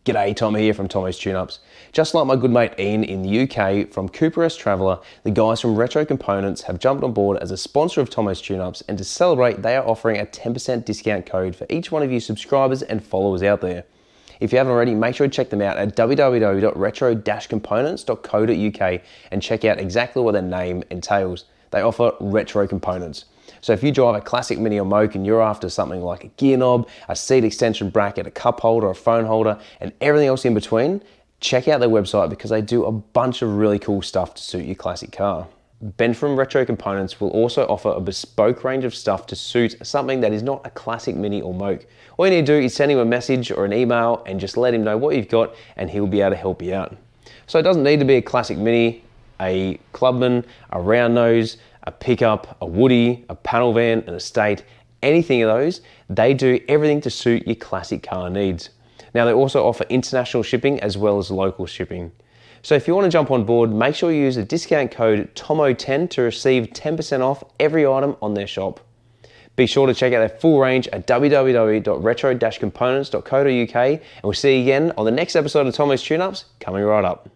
G'day, Tomo here from Tomo's Tune-Ups. Just like my good mate Ian in the UK from Cooper S Traveller, the guys from Retro Components have jumped on board as a sponsor of Tomo's Tune-Ups, and to celebrate they are offering a 10% discount code for each one of you subscribers and followers out there. If you haven't already, make sure to check them out at www.retro-components.co.uk and check out exactly what their name entails. They offer retro components. So if you drive a classic Mini or Moke and you're after something like a gear knob, a seat extension bracket, a cup holder, a phone holder, and everything else in between, check out their website because they do a bunch of really cool stuff to suit your classic car. Ben from Retro Components will also offer a bespoke range of stuff to suit something that is not a classic Mini or Moke. All you need to do is send him a message or an email and just let him know what you've got and he'll be able to help you out. So it doesn't need to be a classic Mini, a Clubman, a round nose, a pickup, a Woody, a panel van, an estate, anything of those. They do everything to suit your classic car needs. Now they also offer international shipping as well as local shipping. So if you want to jump on board, make sure you use the discount code TOMO10 to receive 10% off every item on their shop. Be sure to check out their full range at www.retro-components.co.uk, and we'll see you again on the next episode of Tomo's Tune-Ups coming right up.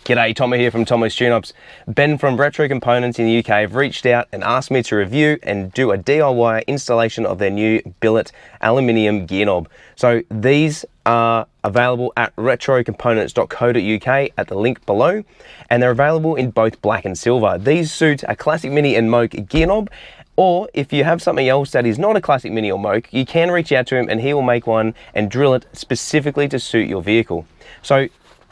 G'day, Tomo here from Tomo's Tune-Ups. Ben from Retro Components in the UK have reached out and asked me to review and do a DIY installation of their new billet aluminium gear knob. So these are available at retrocomponents.co.uk at the link below, and they're available in both black and silver. These suit a classic Mini and Moke gear knob, or if you have something else that is not a classic Mini or Moke, you can reach out to him and he will make one and drill it specifically to suit your vehicle. So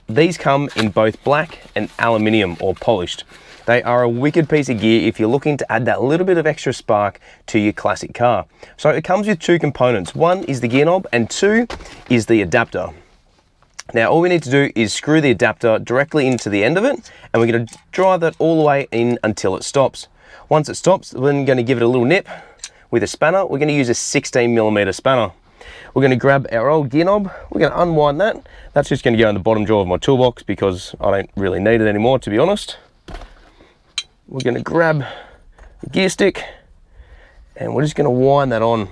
these come in both black and aluminium or polished. They are a wicked piece of gear if you're looking to add that little bit of extra spark to your classic car. So it comes with two components. One is the gear knob and two is the adapter. Now all we need to do is screw the adapter directly into the end of it, and we're going to drive that all the way in until it stops. Once it stops, we're then going to give it a little nip with a spanner. We're going to use a 16mm spanner. We're going to grab our old gear knob, we're going to unwind that. That's just going to go in the bottom drawer of my toolbox because I don't really need it anymore, to be honest. We're going to grab the gear stick and we're just going to wind that on.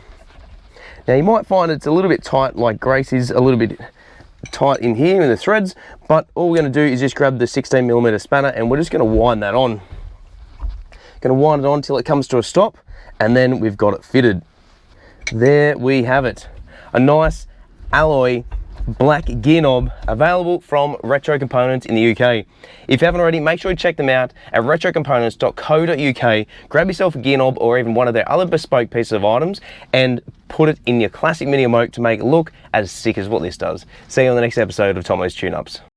Now you might find it's a little bit tight, like Grace is a little bit tight in here in the threads, but all we're going to do is just grab the 16mm spanner and we're just going to wind that on. Going to wind it on until it comes to a stop, and then we've got it fitted. There we have it. A nice alloy black gear knob available from Retro Components in the UK. If you haven't already, make sure you check them out at retrocomponents.co.uk. Grab yourself a gear knob or even one of their other bespoke pieces of items and put it in your classic Mini or Moke to make it look as sick as what this does. See you on the next episode of Tomo's Tune-Ups.